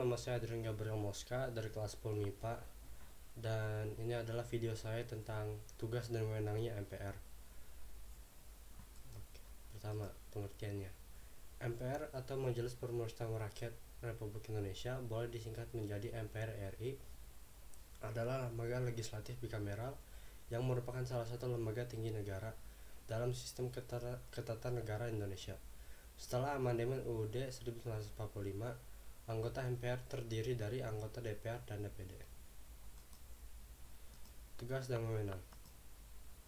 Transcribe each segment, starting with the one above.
nama saya Adrian Gabriel Mosca dari kelas 10 MIPA, dan ini adalah video saya tentang tugas dan wewenangnya MPR. Pertama, pengertiannya. MPR atau Majelis Permusyawaratan Rakyat Republik Indonesia, boleh disingkat menjadi MPR RI, adalah lembaga legislatif bikameral yang merupakan salah satu lembaga tinggi negara dalam sistem ketatanegaraan Indonesia. Setelah amandemen UUD 1945, anggota MPR terdiri dari anggota DPR dan DPD. Tugas dan wewenang.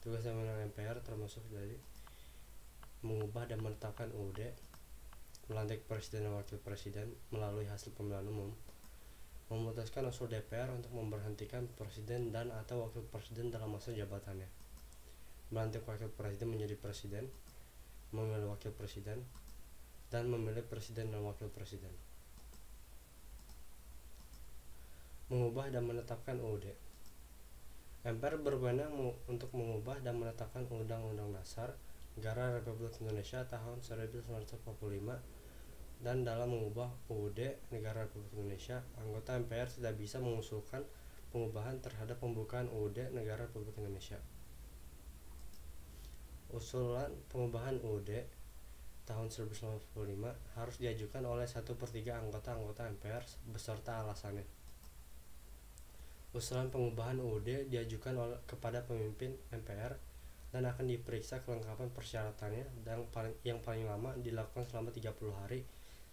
Tugas dan wewenang MPR termasuk dari mengubah dan menetapkan UUD, melantik presiden dan wakil presiden melalui hasil pemilihan umum, memutuskan usul DPR untuk memberhentikan presiden dan atau wakil presiden dalam masa jabatannya, melantik wakil presiden menjadi presiden, memilih wakil presiden, dan memilih presiden dan wakil presiden. Mengubah dan menetapkan UUD. MPR berwenang untuk mengubah dan menetapkan Undang-Undang Dasar Negara Republik Indonesia tahun 1945, dan dalam mengubah UUD Negara Republik Indonesia, anggota MPR tidak bisa mengusulkan pengubahan terhadap pembukaan UUD Negara Republik Indonesia. Usulan pengubahan UUD tahun 1945 harus diajukan oleh 1/3 anggota MPR beserta alasannya. Usulan pengubahan UUD diajukan kepada pemimpin MPR dan akan diperiksa kelengkapan persyaratannya, dan yang paling lama dilakukan selama 30 hari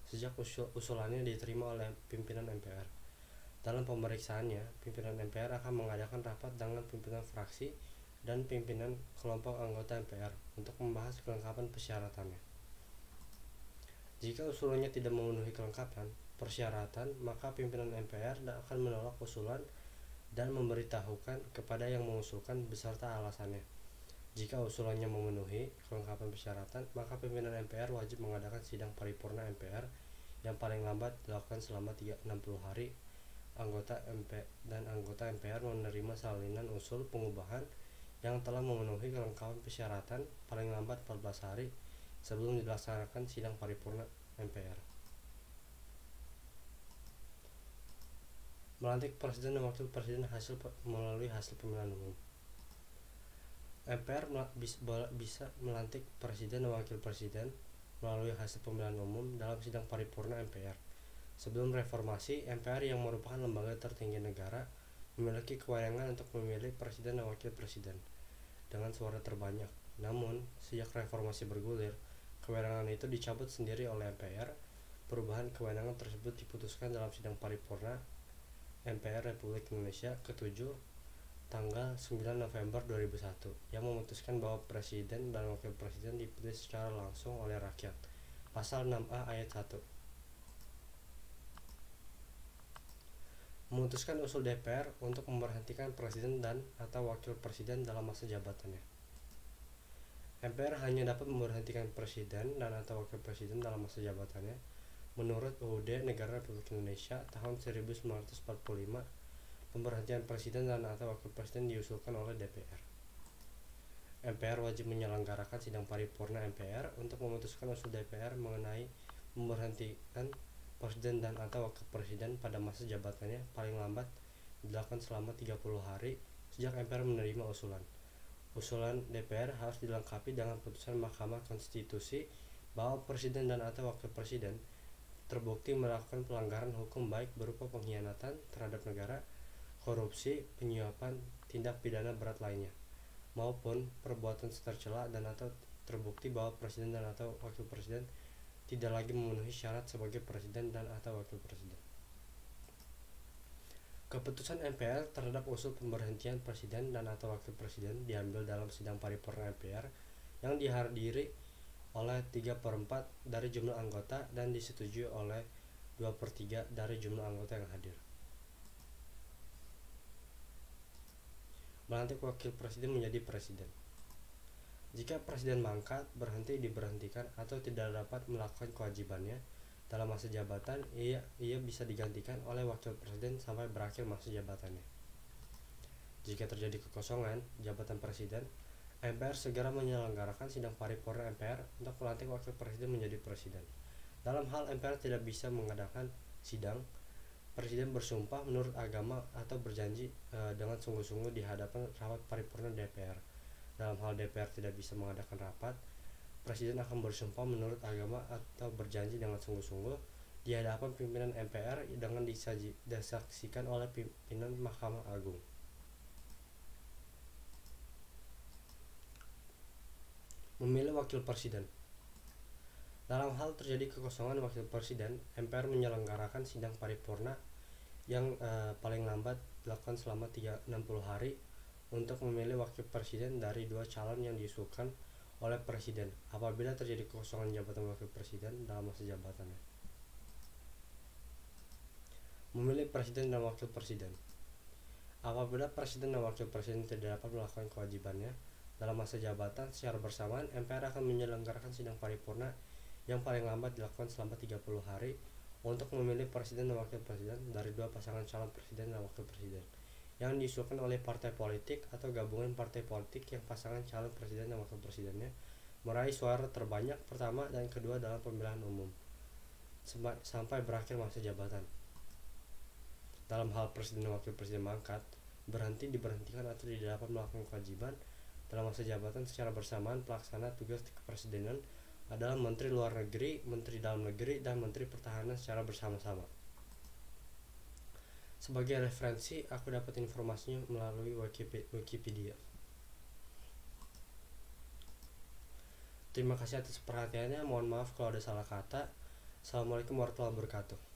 sejak usulannya diterima oleh pimpinan MPR. Dalam pemeriksaannya, pimpinan MPR akan mengadakan rapat dengan pimpinan fraksi dan pimpinan kelompok anggota MPR untuk membahas kelengkapan persyaratannya. Jika usulannya tidak memenuhi kelengkapan persyaratan, maka pimpinan MPR akan menolak usulan dan memberitahukan kepada yang mengusulkan beserta alasannya. Jika usulannya memenuhi kelengkapan persyaratan, maka pimpinan MPR wajib mengadakan sidang paripurna MPR yang paling lambat dilakukan selama 60 hari. Anggota MPR menerima salinan usul pengubahan yang telah memenuhi kelengkapan persyaratan paling lambat 14 hari sebelum dilaksanakan sidang paripurna MPR. Melantik presiden dan wakil presiden melalui hasil pemilihan umum. MPR bisa melantik presiden dan wakil presiden melalui hasil pemilihan umum dalam sidang paripurna MPR. Sebelum reformasi, MPR yang merupakan lembaga tertinggi negara memiliki kewenangan untuk memilih presiden dan wakil presiden dengan suara terbanyak. Namun, sejak reformasi bergulir, kewenangan itu dicabut sendiri oleh MPR. Perubahan kewenangan tersebut diputuskan dalam sidang paripurna MPR Republik Indonesia ke-7 tanggal 9 November 2001 yang memutuskan bahwa presiden dan wakil presiden dipilih secara langsung oleh rakyat. Pasal 6A ayat 1. Memutuskan usul DPR untuk memberhentikan presiden dan atau wakil presiden dalam masa jabatannya. MPR hanya dapat memberhentikan presiden dan atau wakil presiden dalam masa jabatannya menurut UUD Negara Republik Indonesia tahun 1945. Pemberhentian presiden dan atau wakil presiden diusulkan oleh DPR. MPR wajib menyelenggarakan sidang paripurna MPR untuk memutuskan usul DPR mengenai memberhentikan presiden dan atau wakil presiden pada masa jabatannya paling lambat dilakukan selama 30 hari sejak MPR menerima usulan. Usulan DPR harus dilengkapi dengan putusan Mahkamah Konstitusi bahwa presiden dan atau wakil presiden terbukti melakukan pelanggaran hukum baik berupa pengkhianatan terhadap negara, korupsi, penyuapan, tindak pidana berat lainnya, maupun perbuatan tercela dan atau terbukti bahwa presiden dan atau wakil presiden tidak lagi memenuhi syarat sebagai presiden dan atau wakil presiden. Keputusan MPR terhadap usul pemberhentian presiden dan atau wakil presiden diambil dalam sidang paripurna MPR yang dihadiri oleh 3/4 dari jumlah anggota dan disetujui oleh 2/3 dari jumlah anggota yang hadir. Melantik wakil presiden menjadi presiden. Jika presiden mangkat, diberhentikan atau tidak dapat melakukan kewajibannya dalam masa jabatan, ia bisa digantikan oleh wakil presiden sampai berakhir masa jabatannya. Jika terjadi kekosongan jabatan presiden, MPR segera menyelenggarakan sidang paripurna MPR untuk melantik wakil presiden menjadi presiden. Dalam hal MPR tidak bisa mengadakan sidang, Presiden bersumpah menurut agama atau berjanji dengan sungguh-sungguh di hadapan rapat paripurna DPR. Dalam hal DPR tidak bisa mengadakan rapat, Presiden akan bersumpah menurut agama atau berjanji dengan sungguh-sungguh di hadapan pimpinan MPR dengan disaksikan oleh pimpinan Mahkamah Agung. Memilih wakil presiden. Dalam hal terjadi kekosongan wakil presiden, MPR menyelenggarakan sidang paripurna yang paling lambat dilakukan selama 60 hari untuk memilih wakil presiden dari dua calon yang diusulkan oleh presiden apabila terjadi kekosongan jabatan wakil presiden dalam masa jabatannya. Memilih presiden dan wakil presiden. Apabila presiden dan wakil presiden tidak dapat melakukan kewajibannya dalam masa jabatan secara bersamaan, MPR akan menyelenggarakan sidang paripurna yang paling lambat dilakukan selama 30 hari untuk memilih presiden dan wakil presiden dari dua pasangan calon presiden dan wakil presiden yang diusulkan oleh partai politik atau gabungan partai politik yang pasangan calon presiden dan wakil presidennya meraih suara terbanyak pertama dan kedua dalam pemilihan umum sampai berakhir masa jabatan. Dalam hal presiden dan wakil presiden mangkat, diberhentikan atau tidak dapat melakukan kewajiban dalam masa jabatan secara bersamaan, pelaksana tugas kepresidenan adalah Menteri Luar Negeri, Menteri Dalam Negeri, dan Menteri Pertahanan secara bersama-sama. Sebagai referensi, aku dapat informasinya melalui Wikipedia. Terima kasih atas perhatiannya, mohon maaf kalau ada salah kata. Assalamualaikum warahmatullahi wabarakatuh.